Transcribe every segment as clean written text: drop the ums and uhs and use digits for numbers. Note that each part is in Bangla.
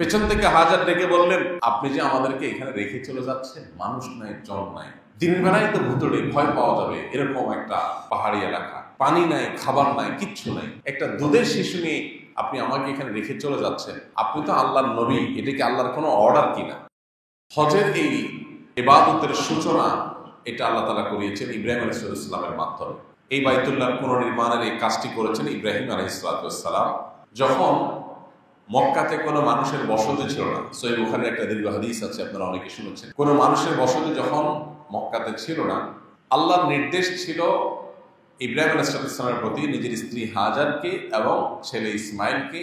পেছন থেকে হাজার ডেকে বললেন, আপনি যে আমাদেরকে এখানে রেখে চলে যাচ্ছেন, মানুষ নাই, জল নাই, দিনের বেলায় তো ভুতুড়ে ভয় পাওয়া যাবে এরকম একটা পাহাড়ি এলাকা, পানি নাই, খাবার নাই, কিচ্ছু নাই, একটা দুধের শিশু নিয়ে আপনি আমাকে এখানে রেখে চলে যাচ্ছেন, আপনি তো আল্লাহর নবী, এটা কি আল্লাহর কোনো অর্ডার কিনা? হজের এই ইবাদতের সূচনা এটা আল্লাহ তাআলা করিয়েছেন ইব্রাহিম আলাইহিস সালামের মাধ্যমে। এই বাইতুল্লাহ পুনর্নির্মাণের এই কাজটি করেছেন ইব্রাহিম আলাইহিস সালাম। যখন মক্কাতে কোনো মানুষের বসতি ছিল না, সহিহ বুখারীর একটা দীর্ঘ হাদিস আছে, আপনারা অনেকে শুনেছেন। কোনো মানুষের বসতি যখন মক্কাতে ছিল না, আল্লাহর নির্দেশ ছিল ইব্রাহিম আলাইহিস সালামের প্রতি নিজের স্ত্রী হাজারকে এবং ছেলে ইসমাইলকে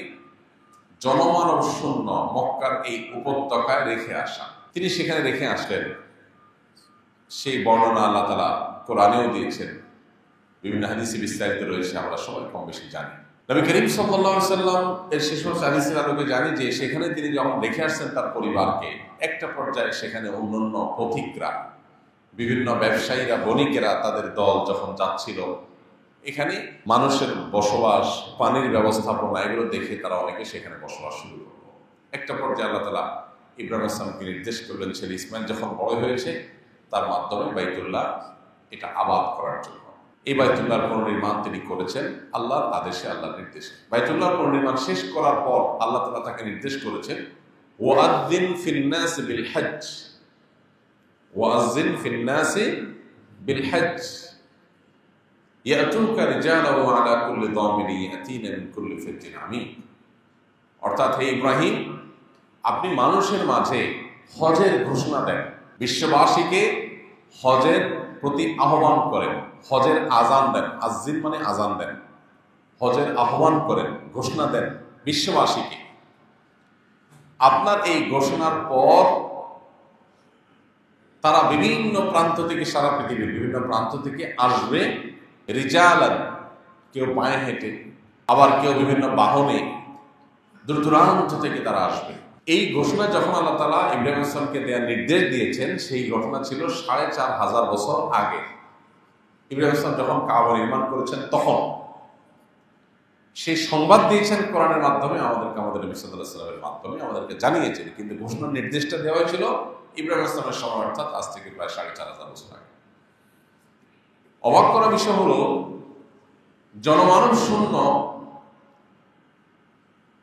জনমানব শূন্য মক্কার এই উপত্যকায় রেখে আসা। তিনি সেখানে রেখে আসলেন। সেই বর্ণনা আল্লাহ তাআলা কোরআনেও দিয়েছেন, বিভিন্ন হাদিসে বিস্তারিত রয়েছে, আমরা সবাই কম বেশি জানি। নবী করিম সাল্লাল্লাহু আলাইহি ওয়াসাল্লাম এর শেষ হাদিসের আলোকে জানি যে সেখানে তিনি যখন রেখে আসছেন তার পরিবারকে, একটা পর্যায়ে সেখানে অন্যান্য পথিকরা, বিভিন্ন ব্যবসায়ীরা, বণিকেরা তাদের দল যখন যাচ্ছিল, এখানে মানুষের বসবাস, পানির ব্যবস্থাপনা, এগুলো দেখে তারা অনেকে সেখানে বসবাস শুরু করল। একটা পর্যায়ে আল্লাহ তাআলা ইব্রাহিম আসলামকে নির্দেশ করলেন ছেলে ইসমাইল যখন বড় হয়েছে তার মাধ্যমে বাইতুল্লাহ এটা আবাদ করার জন্য। এই বাইতুল্লাহর পুনর্নির্মাণ তিনি করেছেন আল্লাহর আদেশে, আল্লাহর নির্দেশে। বাইতুল্লাহর পুনর্নির্মাণ শেষ করার পর আল্লাহ তাআলা তাকে নির্দেশ করেছেন, ওয়াআযযিন ফিন নাস বিল হজ্জ, ওয়াআযযিন ফিন নাস বিল হজ্জ ইয়াতুকা রিজালান ওয়া আলা কুল্লি দামিরিন ইয়াতিনা মিন কুল্লি ফাজ্জিন আমিক। অর্থাৎ হে ইব্রাহিম, আপনি মানুষের মাঝে হজের ঘোষণা দেন, বিশ্ববাসীকে হজের প্রতি আহ্বান করেন, হজের আজান দেন, আযিন মানে আজান দেন, হজের আহ্বান করেন, ঘোষণা দেন বিশ্ববাসীকে। আপনার এই ঘোষণার পর তারা বিভিন্ন প্রান্ত থেকে, সারা পৃথিবীর বিভিন্ন প্রান্ত থেকে আসবে, রিজালান, কেউ পায়ে হেঁটে, আবার কেউ বিভিন্ন বাহনে, দূর দূরান্ত থেকে তারা আসবে। এই ঘোষণা যখন আল্লাহ তাআলা ইব্রাহিম আসলামকে দেওয়ার নির্দেশ দিয়েছেন, সেই ঘটনা ছিল ৪৫০০ বছর আগে। ইব্রাহিম আসলাম যখন কাবা নির্মাণ করেছেন তখন সেই সংবাদ দিয়েছেন কোরআনের মাধ্যমে, আমাদেরকে আমাদের নবী সাল্লাল্লাহু আলাইহি ওয়াসাল্লামের মাধ্যমে আমাদেরকে জানিয়েছেন। কিন্তু ঘোষণার নির্দেশটা দেওয়া হয়েছিল ইব্রাহিম আসলামের সময়, অর্থাৎ আজ থেকে প্রায় ৪৫০০ বছর আগে। অবাক করা বিষয় হলো, জনমানব শূন্য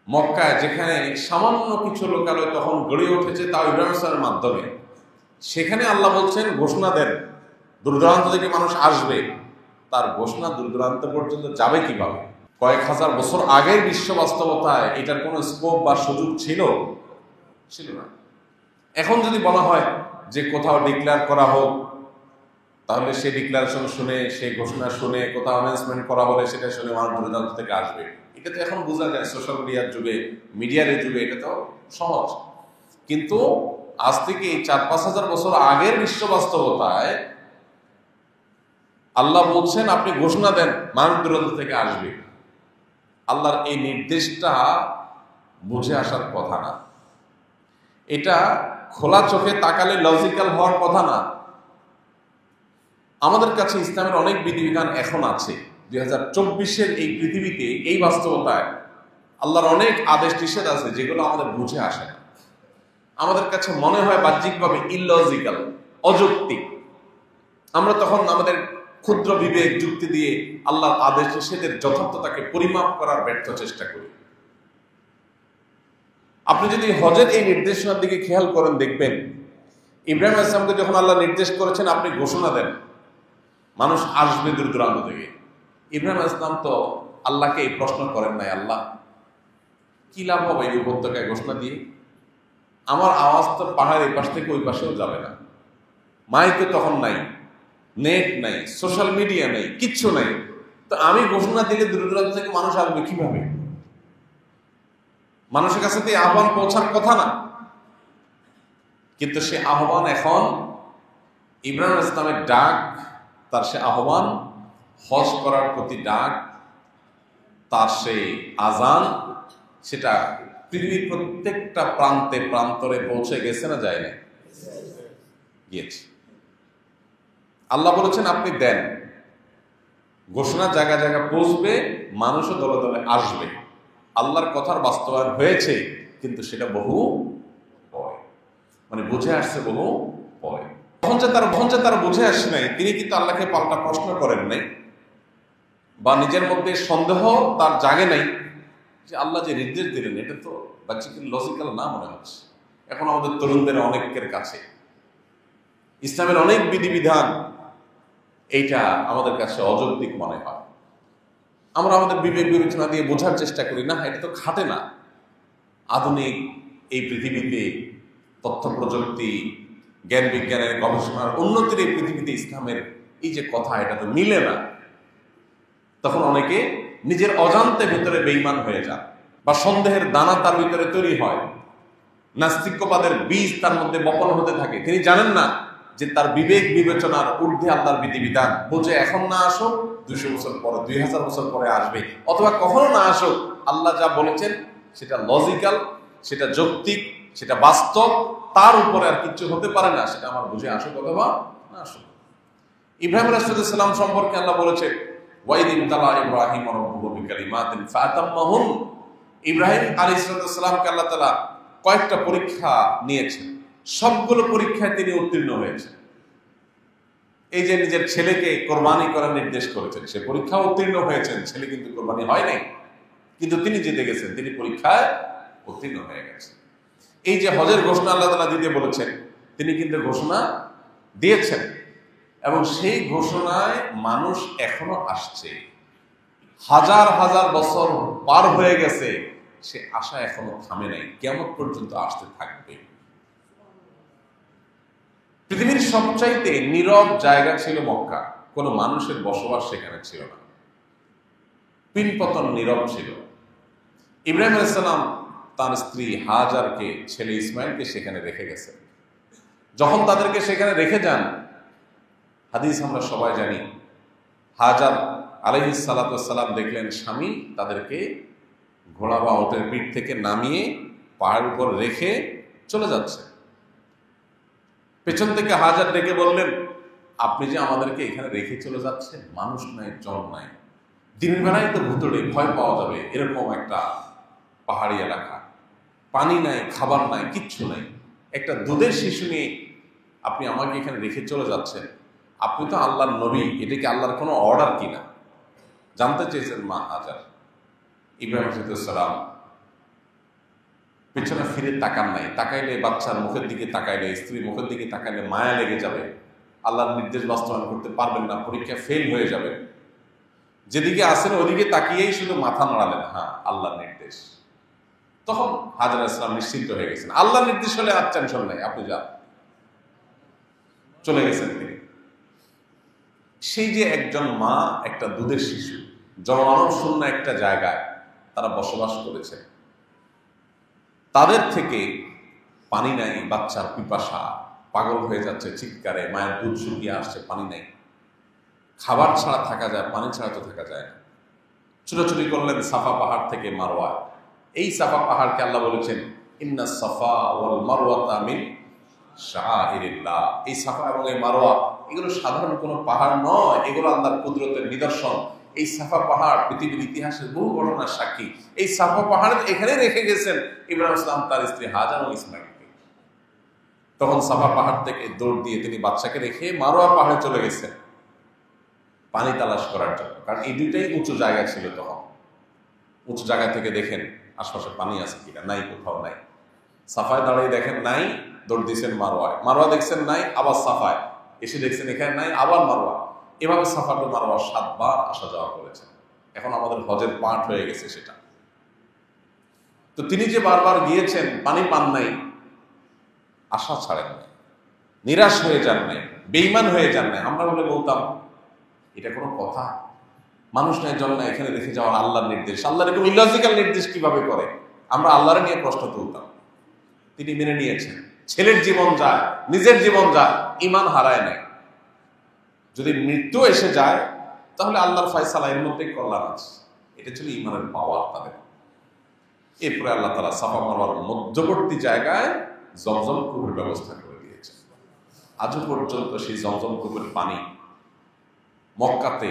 মক্কায়, যেখানে সামান্য কিছু লোকালয় তখন গড়ে উঠেছে, তাও ইব্রাহিম আসলামের মাধ্যমে, সেখানে আল্লাহ বলছেন ঘোষণা দেন, দূর দূরান্ত থেকে মানুষ আসবে। তার ঘোষণা দূর দূরান্ত পর্যন্ত যাবে কিভাবে? কয়েক হাজার বছর আগের বিশ্ব বাস্তবতায় এটার কোনো স্কোপ বা সুযোগ ছিল না। এখন যদি বলা হয় যে কোথাও ডিক্লেয়ার করা হোক, তাহলে সেই ডিক্লারেশন শুনে, সেই ঘোষণা শুনে, কোথাও অ্যানাউন্সমেন্ট করা হলে সেটা শুনে মানুষ দূর দূরান্ত থেকে আসবে। এটা তো এখন বোঝা যায়, সোশ্যাল মিডিয়ার যুগে, মিডিয়ার যুগে এটা তো সহজ। কিন্তু আজ থেকে ৪-৫ হাজার বছর আগের বিশ্ব বাস্তবতায় আল্লাহ বলছেন আপনি ঘোষণা দেন, মানুষ দূরান্ত থেকে আসবে। আল্লাহর এই নির্দেশটা বুঝে আসার কথা না, এটা খোলা চোখে তাকালে লজিক্যাল হওয়ার কথা না। আমাদের কাছে ইসলামের অনেক বিধিবিধান এখন আছে। 2024-এর এই পৃথিবীতে, এই বাস্তবতায় আল্লাহর অনেক আদেশ নিষেধ আছে যেগুলো আমাদের বুঝে আসে না। আমাদের কাছে মনে হয় বাহ্যিকভাবে ইললজিক্যাল, অযৌক্তিক। আমরা তখন আমাদের ক্ষুদ্র বিবেক যুক্তি দিয়ে আল্লাহর আদেশ নিষেধের যথার্থতাকে পরিমাপ করার ব্যর্থ চেষ্টা করি। আপনি যদি হজের এই নির্দেশনার দিকে খেয়াল করেন, দেখবেন ইব্রাহিম আলাইহিস সালামকে যখন আল্লাহ নির্দেশ করেছেন আপনি ঘোষণা দেন, মানুষ আসবে দূর দূরান্ত থেকে, ইব্রাহিম আলাইহিস সালাম তো আল্লাহকে এই প্রশ্ন করেন নাই, আল্লাহ কি লাভ হবে এই উপত্যকায় ঘোষণা দিয়ে? আমার আওয়াজ তো পাহাড়ের পাশ থেকে ওই পাশেও যাবে না, মাইকে তখন নাই, নেট নাই, সোশ্যাল মিডিয়া নেই, কিচ্ছু নাই, তো আমি ঘোষণা দিলে দূর দূরান্ত থেকে মানুষ আসবে কিভাবে? মানুষের কাছে তো আহ্বান পৌঁছার কথা না। কিন্তু সে আহ্বান এখন, ইব্রাহিম ইসলামের ডাক, তার সে আহ্বান, হজ করার প্রতি ডাক, তার সেই আজান, সেটা পৃথিবীর প্রত্যেকটা প্রান্তে প্রান্তরে পৌঁছে গেছে না যায় না? গিয়েছে। আল্লাহ বলেছেন আপনি দেন, ঘোষণা জায়গা জায়গা পৌঁছবে, মানুষও দলে দলে আসবে। আল্লাহর কথার বাস্তবায়ন হয়েছে, কিন্তু সেটা বহু পরে, মানে বুঝে আসছে বহু পরে। তখন যে তারা বুঝে আসে নাই, তিনি কিন্তু আল্লাহকে পাল্টা প্রশ্ন করেন নাই, বা নিজের মধ্যে সন্দেহ তার জাগে নাই যে আল্লাহ যে নির্দেশ দিলেন এটা তো বাহ্যিক লজিক্যাল না মনে হচ্ছে। এখন আমাদের তরুণদের অনেকের কাছে ইসলামের অনেক বিধিবিধান এইটা আমাদের কাছে অযৌক্তিক মনে হয়। আমরা আমাদের বিবেক বিবেচনা দিয়ে বোঝার চেষ্টা করি, না এটা তো খাটে না। আধুনিক এই পৃথিবীতে তথ্য প্রযুক্তি, জ্ঞান বিজ্ঞানের গবেষণার উন্নতির এই পৃথিবীতে ইসলামের এই যে কথা, এটা তো মিলে না। তখন অনেকে নিজের অজান্তে ভিতরে বেঈমান হয়ে যান, বা সন্দেহের দানা তার ভিতরে তৈরি হয়, নাস্তিক্যবাদের বীজ তার মধ্যে বপন হতে থাকে। তিনি জানেন না যে তার বিবেক বিবেচনার ঊর্ধ্বে আল্লাহর বিধিবিধান, বুঝে এখন না আসুক 200 বছর পরে, 2000 বছর পরে আসবে, অথবা কখনো না আসুক, আল্লাহ যা বলেছেন সেটা লজিক্যাল, সেটা যৌক্তিক, সেটা বাস্তব, তার উপরে আর কিছু হতে পারে না, সেটা আমার বুঝে আসুক অথবা না আসুক। ইব্রাহিম আলাইহিস সালাম সম্পর্কে আল্লাহ বলেছে, ওয়াইদিন তালা ইব্রাহিম রাব্বুহু বিকালিমাতিন ফাতাম্মাহুন। ইব্রাহিম আলাইহিস সালামকে আল্লাহ তাআলা কয়েকটা পরীক্ষা নিয়েছেন, সবগুলো পরীক্ষায় তিনি উত্তীর্ণ হয়েছেন। এই যে নিজের ছেলেকে কোরবানি করার নির্দেশ করেছেন, সে পরীক্ষা উত্তীর্ণ হয়েছেন, ছেলে কিন্তু কোরবানি হয় নাই, কিন্তু তিনি জিতে গেছেন, তিনি পরীক্ষায় উত্তীর্ণ হয়ে গেছেন। এই যে হজের ঘোষণা আল্লাহ তাআলা দিতে বলেছেন, তিনি কিন্তু ঘোষণা দিয়েছেন, এবং সেই ঘোষণায় মানুষ এখনো আসছে। হাজার হাজার বছর পার হয়ে গেছে, সে আশা এখনো থামে নাই, কিয়ামত পর্যন্ত আসতে থাকবে। পৃথিবীর সবচাইতে নীরব জায়গা ছিল মক্কা, কোনো মানুষের বসবাস সেখানে ছিল না, পিনপতন নীরব ছিল। ইব্রাহিম আলাইহিস সালাম তার স্ত্রী হাজারকে, ছেলে ইসমাইলকে সেখানে রেখে গেছেন। যখন তাদেরকে সেখানে রেখে যান, হাদিস আমরা সবাই জানি, হাজার আলাইহিস সালাতু সালাম দেখলেন স্বামী তাদেরকে ঘোড়া বা ওটের পিঠ থেকে নামিয়ে পাহাড়ের উপর রেখে চলে যাচ্ছে। পেছন থেকে হাজার ডেকে বললেন, আপনি যে আমাদেরকে এখানে রেখে চলে যাচ্ছেন, মানুষ নাই, জন নাই, দিনের বেলায় তো ভুতুড়ে ভয় পাওয়া যাবে এরকম একটা পাহাড়ি এলাকা, পানি নাই, খাবার নাই, কিচ্ছু নাই, একটা দুধের শিশু নিয়ে আপনি আমাকে এখানে রেখে চলে যাচ্ছেন, আপনি তো আল্লাহর নবী, এটা কি আল্লাহর কোনো অর্ডার কিনা জানতে চেয়েছেন মা হাজার। ইব্রাহিম আলাইহিস সালাম পেছনে ফিরে তাকান নাই। তাকাইলে বাচ্চার মুখের দিকে তাকাইলে, স্ত্রীর মুখের দিকে তাকাইলে মায়া লেগে যাবে, আল্লাহর নির্দেশ বাস্তবায়ন করতে পারবেন না, পরীক্ষা ফেল হয়ে যাবে। যেদিকে আসেন ওদিকে তাকিয়েই শুধু মাথা নাড়ালেন, হ্যাঁ আল্লাহর নির্দেশ। তখন হাজার ইসলাম নিশ্চিন্ত হয়ে গেছেন, আল্লাহর নির্দেশ হলে আর টেনশন নাই, আপনি যান। চলে গেছেন তিনি। সেই যে একজন মা, একটা দুধের শিশু, জনমানব শূন্য একটা জায়গায় তারা বসবাস করেছে, তাদের থেকে পানি নাই, বাচ্চার পিপাসা, পাগল হয়ে যাচ্ছে চিৎকারে, মায়ের দুধ শুকিয়ে আসছে, পানি নাই, খাবার ছাড়া থাকা যায়, পানি ছাড়া তো থাকা যায় না। ছুটোছুটি করলেন সাফা পাহাড় থেকে মারওয়া। এই সাফা পাহাড়কে আল্লাহ বলেছেন, ইন্না সাফা ওয়াল মারওয়াতা মিন শাআইরিল্লাহ। এই সাফা এবং এই মারওয়া এগুলো সাধারণ কোনো পাহাড় নয়, এগুলো আল্লাহর কুদরতের নিদর্শন। এই সাফা পাহাড় পৃথিবীর ইতিহাসের বহু ঘটনার সাক্ষী। এই সাফা পাহাড় এখানে রেখে গেছেন ইব্রাহিম ইসলাম তার স্ত্রী হাজার ও ইসমাইলকে। তখন সাফা পাহাড় থেকে দৌড় দিয়ে তিনি বাচ্চাকে রেখে মারওয়া পাহাড়ে চলে গেছেন পানি তালাশ করার জন্য, কারণ এই দুইটাই উঁচু জায়গা ছিল। তখন উঁচু জায়গা থেকে দেখেন আশপাশে পানি আছে কিনা, নাই, কোথাও নাই। সাফায় দাঁড়িয়ে দেখেন নাই, দৌড় দিয়েছেন মারওয়ায়, মারওয়া দেখছেন নাই, আবার সাফায় এসে দেখছেন এখানে নাই, আবার মারওয়া। এভাবে সাফা টু মারওয়া 7 বার আসা যাওয়া করেছেন। এখন আমাদের হজের পাঠ হয়ে গেছে সেটা। তো তিনি যে বারবার গিয়েছেন, পানি পান নাই, আশা ছাড়েন নাই, নিরাশ হয়ে যান নাই, বেঈমান হয়ে যান নাই। আমরা বলে বলতাম এটা কোনো কথা, মানুষ নাই, জন নাই, এখানে রেখে যাওয়ার আল্লাহর নির্দেশ, আল্লাহর এরকম ইলজিক্যাল নির্দেশ কিভাবে করে, আমরা আল্লাহরে নিয়ে প্রশ্ন তুলতাম। তিনি মেনে নিয়েছেন, ছেলের জীবন যায়, নিজের জীবন যায়, ঈমান হারায় নাই। যদি মৃত্যু এসে যায় তাহলে আল্লাহর ফয়সালা, এর মধ্যে কল্যাণ আছে। এটা ছিল ঈমানের পাওয়ার তাদের। এরপরে আল্লাহ তাআলা সাফা মারওয়ার মধ্যবর্তী জায়গায় জমজম কূপের ব্যবস্থা করে দিয়েছেন। আজও পর্যন্ত সেই জমজম কূপের পানি মক্কাতে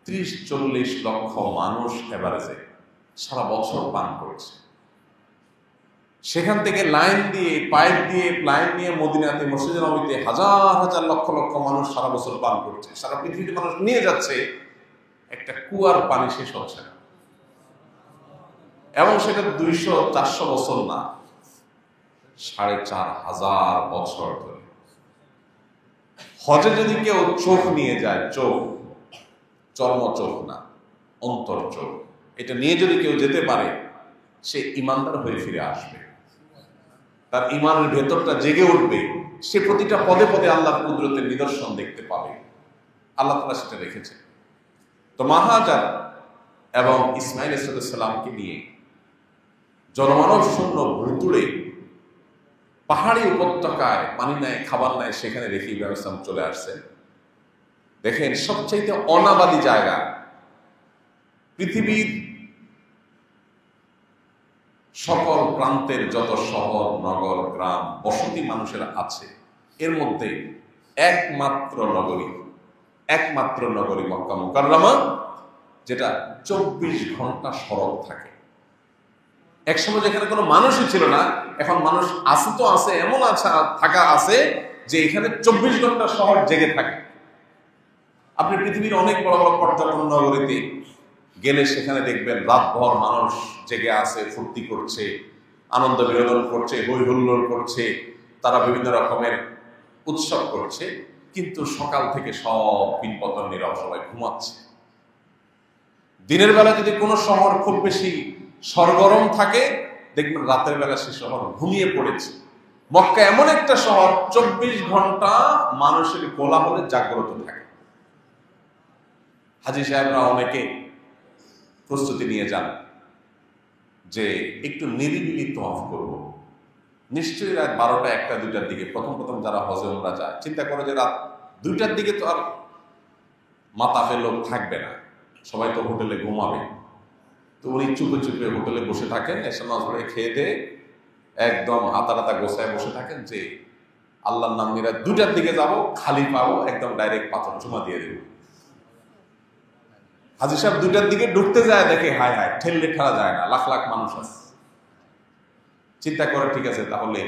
30-40 লক্ষ মানুষ এভারেজে সারা বছর পান করেছে। সেখান থেকে লাইন দিয়ে পাইপ দিয়ে লাইন নিয়ে মদিনাতে মসজিদে নববীতে হাজার হাজার লক্ষ লক্ষ মানুষ সারা বছর পান করছে, সারা পৃথিবীতে মানুষ নিয়ে যাচ্ছে, একটা কুয়ার পানি শেষ হচ্ছে না। এবং সেটা 200-400 বছর না, 4500 বছর ধরে। হজে যদি কেউ চোখ নিয়ে যায়, চোখ চর্ম চোখ না, অন্তর চোখ, এটা নিয়ে যদি কেউ যেতে পারে, সে ইমানদার হয়ে ফিরে আসবে, তার ইমানের ভেতরটা জেগে উঠবে, সে প্রতিটা পদে পদে আল্লাহর কুদরতের নিদর্শন দেখতে পাবে। আল্লাহ তাআলা সেটা রেখেছে। তো হাজার এবং ইসমাইল আলাইহিসসালামকে নিয়ে জনমানব শূন্য ভুতুড়ে পাহাড়ি উপত্যকায় পানি নাই, খাবার নাই, সেখানে রেখে ইব্রাহিম ইসলাম চলে আসছেন। দেখেন, সবচাইতে অনাবাদী জায়গা পৃথিবীর সকল প্রান্তের যত শহর নগর গ্রাম বসতি মানুষের আছে, এর মধ্যে একমাত্র নগরী মক্কা মুকাররমা, যেটা 24 ঘন্টা সড়ক থাকে। একসময় যেখানে কোনো মানুষই ছিল না, এখন মানুষ আছে তো আছে, এমন থাকা আছে যে এখানে 24 ঘন্টা শহর জেগে থাকে। আপনি পৃথিবীর অনেক বড় বড় পর্যটন নগরীতে গেলে সেখানে দেখবেন রাতভর মানুষ জেগে আছে, ফুর্তি করছে, আনন্দ বিনোদন করছে, হই হুল্লোড় করছে, তারা বিভিন্ন রকমের উৎসব করছে, কিন্তু সকাল থেকে সব পিনপতন নীরব, সবাই ঘুমাচ্ছে। দিনের বেলা যদি কোনো শহর খুব বেশি সরগরম থাকে, দেখবেন রাতের বেলা সে শহর ঘুমিয়ে পড়েছে। মক্কা এমন একটা শহর 24 ঘন্টা মানুষের কোলাহলে জাগ্রত থাকে। হাজী সাহেবরা অনেকে প্রস্তুতি নিয়ে যান যে একটু নিরিবিলি তওয়াফ করব। নিশ্চয়ই রাত 12টা 1টা 2টার দিকে প্রথম যারা হজে উমরা যায়, চিন্তা করে যে রাত 2টার দিকে তো আর মাতাফে লোক থাকবে না, সবাই তো হোটেলে ঘুমাবে। তো উনি চুপে চুপে হোটেলে বসে থাকেন, এসে নজরে খেয়ে দিয়ে একদম হাতা গোছায় বসে থাকেন যে আল্লাহর নাম নিয়ে 2টার দিকে যাব, খালি পাবো, একদম ডাইরেক্ট পাথর চুমা দিয়ে দেব। হাজী সাহেব 2টার দিকে ঢুকতে যায়, দেখে হায় হায়, ঠেললে ঠেলা যায় না, লাখ লাখ মানুষ আছে। চিন্তা করে, ঠিক আছে, তাহলে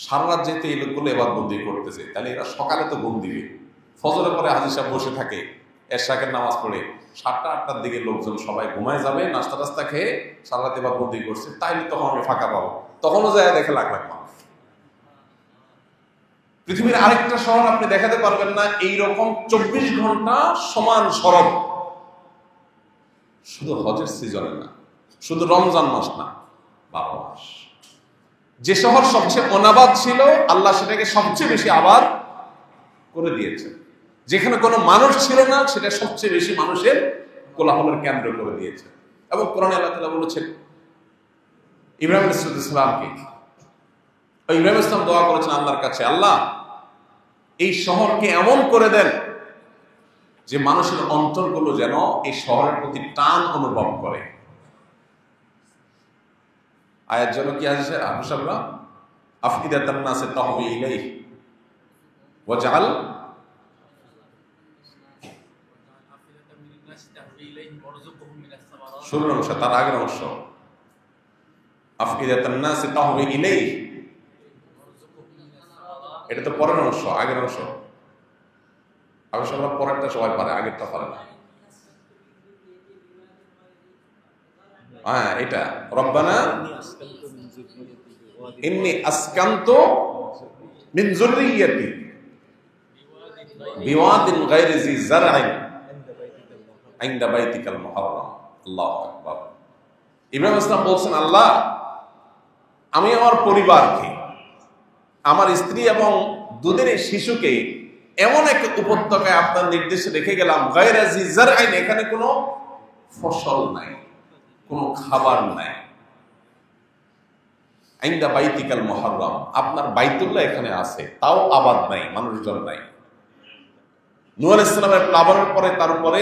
সারা রাত যেহেতু এই লোকগুলো এবাদবন্দি করতেছে, তাহলে এরা সকালে তো ঘুম দিবে। ফজরের পরে হাজী সাহেব বসে থাকে, এরশাকের নামাজ পড়ে 7টা 8টার দিকে লোকজন সবাই ঘুমায় যাবে, নাস্তা টাস্তা খেয়ে সারা রাত এবাদবন্দি করছে, তাইলে তখন আমি ফাঁকা পাবো, তখনও যায় দেখে লাখ লাখ মানুষ। পৃথিবীর আরেকটা শহর আপনি দেখাতে পারবেন না এইরকম 24 ঘন্টা সমান সড়ক, শুধু হজের সিজনে না, শুধু রমজান মাস না, 12 মাস। যে শহর সবচেয়ে অনাবাদ ছিল, আল্লাহ সেটাকে সবচেয়ে বেশি আবাদ করে দিয়েছে। যেখানে কোনো মানুষ ছিল না, সেটা সবচেয়ে বেশি মানুষের কোলাহলের কেন্দ্র করে দিয়েছে। এবং কোরআনে আল্লাহ তাআলা বলেছেন ইব্রাহিম আলাইহিস সালামকে, ইব্রাহিম ইসলাম দোয়া করেছেন আল্লাহর কাছে, আল্লাহ এই শহরকে এমন করে দেন যে মানুষের অন্তরগুলো যেন এই শহরের প্রতি টান অনুভব করে। আয়াত যেন কি আছে আবুসাবরা, আফইদাতান নাসি তাহবি ইলাইহি ওয়াজআল শুরুর অংশ, তার আগের অংশ, আফইদাতান নাসি তাহবি ইলাইহি, এটা তো পরের অংশ, আগের অংশ। আবুসাবরা পরেরটা সবাই পারে, আগেরটা পারে না। হ্যাঁ, এটা রব্বানা ইন্নী আসকানতু মিন যুররিয়্যাতি বিওয়াদিন গায়রি জি যারইন ইনদা বাইতিকাল মুহাররাম। আল্লাহু আকবার। ইব্রাহিম ইসলাম বলছেন, আল্লাহ আমি আমার পরিবারকে, আমার স্ত্রী এবং দুধের শিশুকে এমন এক উপত্যকায় আপনার নির্দেশে রেখে গেলাম, গায়রি জি যারইন, এখানে কোনো ফসল নাই, কোনো খাবার নাই, ইনদা বাইতিকাল মুহাররাম, আপনার বাইতুল্লাহ এখানে আছে, তাও আবাদ নাই, মানুষজন নাই। নূহ আলাইহিস সালামের প্লাবনের পরে তার উপরে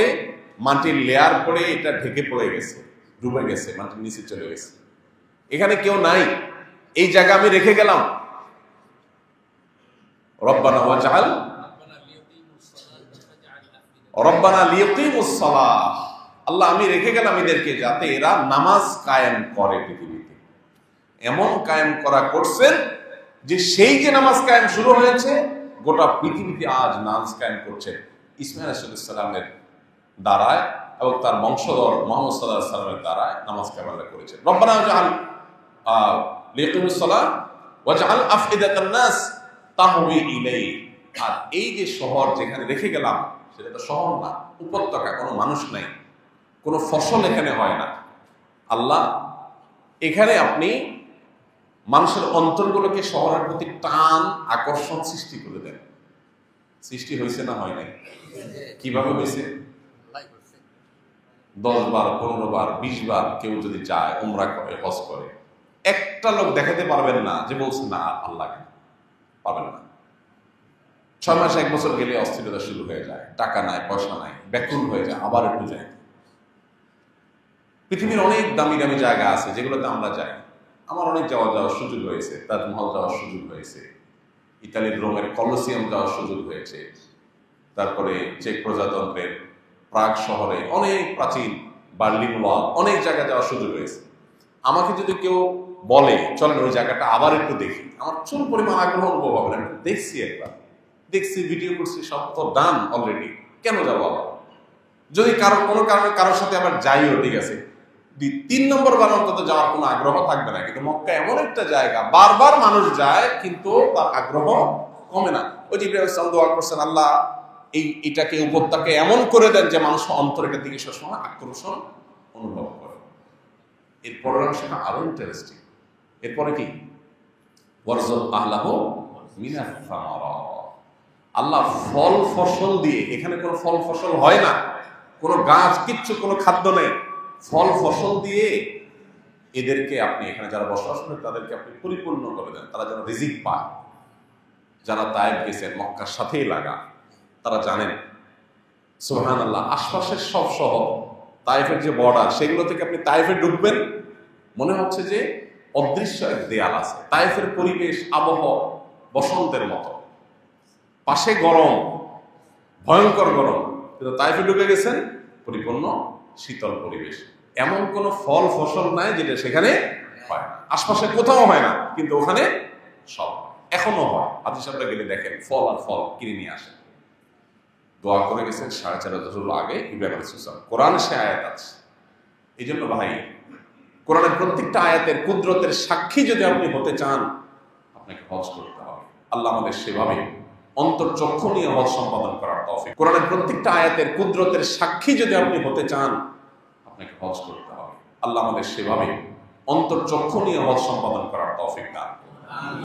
মাটির লেয়ার পড়ে এটা ঢেকে পড়ে গেছে, ডুবে গেছে, মাটির নিচে চলে গেছে, এখানে কেউ নাই, এই জায়গা আমি রেখে গেলাম। রব্বানা ওয়াজআল রব্বানা লিয়াকিমুস সালাহ, আল্লাহ আমি রেখে গেলাম এদেরকে যাতে এরা নামাজ কায়েম করে পৃথিবীতে। এমন কায়েম করা করছেন যে সেই যে নামাজ কায়েম শুরু হয়েছে গোটা পৃথিবীতে আজ নামাজ কায়েম করছে ইসমাঈল আলাইহিস সালামের দ্বারায় এবং তার বংশধর মুহাম্মদ সাল্লাল্লাহু আলাইহি ওয়াসাল্লামের দ্বারায় নামাজ কায়েম করেছে। রব্বানা ওয়াজআল লিয়াকিমুস সালাহ ওয়াজআল আফইদাতান নাস তাহওয়ি ইলাইহি। আর এই যে শহর যেখানে রেখে গেলাম সেটা তো শহর না, উপত্যকা, কোনো মানুষ নাই, কোনো ফসল এখানে হয় না। আল্লাহ এখানে আপনি মানুষের অন্তরগুলোকে শহরের প্রতি টান আকর্ষণ সৃষ্টি করে দেন। সৃষ্টি হয়েছে না হয় নাই? কিভাবে হয়েছে? 10 বার 15 বার 20 বার কেউ যদি যায় উমরা করে হজ করে, একটা লোক দেখাতে পারবেন না যে বলছে না আল্লাহ, পাবেন না। 6 মাস 1 বছর গেলে অস্থিরতা শুরু হয়ে যায়, টাকা নাই পয়সা নাই, ব্যাকুল হয়ে যায়, আবার একটু যায়। পৃথিবীর অনেক দামি দামি জায়গা আছে যেগুলোতে আমরা যাই। আমার অনেক যাওয়ার সুযোগ হয়েছে, তাজমহল যাওয়ার সুযোগ হয়েছে, ইতালির রোমের কলোসিয়াম যাওয়ার সুযোগ হয়েছে, তারপরে চেক প্রজাতন্ত্রের প্রাগ শহরে অনেক প্রাচীন বার্লিন ওয়াল, অনেক জায়গা যাওয়ার সুযোগ হয়েছে। আমাকে যদি কেউ বলে চলেন ওই জায়গাটা আবার একটু দেখি, আমার চুল পরিমাণ আগ্রহ অনুভব হবে না। দেখছি একবার, দেখছি, ভিডিও করছি, সব তো ডান অলরেডি, কেন যাবো আবার? যদি কোনো কারণে কারোর সাথে আবার যাইও, ঠিক আছে, 3 নম্বর বার অন্তত যাওয়ার কোনো আগ্রহ থাকবে না। কিন্তু মক্কা এমন একটা জায়গা বারবার মানুষ যায় কিন্তু তার আগ্রহ কমে না। ওই যে ইব্রাহিম সাল্লাল্লাহু দোয়া করছেন, আল্লাহ এটাকে উপত্যকাকে এমন করে দেন যে মানুষ অন্তর এটার দিকে সবসময় আকর্ষণ অনুভব করে। এরপরের অংশটা আরো ইন্টারেস্টিং। এরপরে কি? ওয়ারযুক আহলাহু মিনাস সামারাত। আল্লাহ ফল ফসল দিয়ে, এখানে কোনো ফল ফসল হয় না, কোনো গাছ, কিচ্ছু, কোনো খাদ্য নেই, ফল ফসল দিয়ে এদেরকে আপনি, এখানে যারা বসবাস করেন তাদেরকে আপনি পরিপূর্ণ করে দেন, তারা যেন রিজিক পায়। যারা তায়েফ গেছেন, মক্কার সাথেই লাগা, তারা জানেন সুবহানাল্লাহ, আশপাশের সব শহর, তায়েফের যে বর্ডার, সেগুলো থেকে আপনি তায়েফে ঢুকবেন, মনে হচ্ছে যে অদৃশ্য এক দেয়াল আছে। তায়েফের পরিবেশ, আবহাওয়া বসন্তের মতো, পাশে গরম, ভয়ঙ্কর গরম, কিন্তু তায়েফে ঢুকে গেছেন পরিপূর্ণ শীতল পরিবেশ। এমন কোন ফল ফসল নাই যেটা সেখানে হয় না, আশপাশে কোথাও হয় না, কিন্তু ওখানে সব এখনো হয়। হাদিস সাহেবরা গেলে দেখেন ফল আর ফল কিনে নিয়ে আসেন। দোয়া করে গেছেন 4500 আগে ইব্রাহিম আলাইহিস সালাম। কোরআন সে আয়াত আছে। এই জন্য ভাই, কোরআনের প্রত্যেকটা আয়াতের কুদরতের সাক্ষী যদি আপনি হতে চান, আপনাকে হজ করতে হবে। আল্লাহ আমাদের সেভাবে অন্তর্চক্ষু নিয়ে হজ সম্পাদন করার তৌফিক। কোরআনের প্রত্যেকটা আয়াতের কুদরতের সাক্ষী যদি আপনি হতে চান, আপনাকে হজ করতে হবে। আল্লাহ আমাদের সেভাবে অন্তর্চক্ষু নিয়ে হজ সম্পাদন করার তৌফিক দান।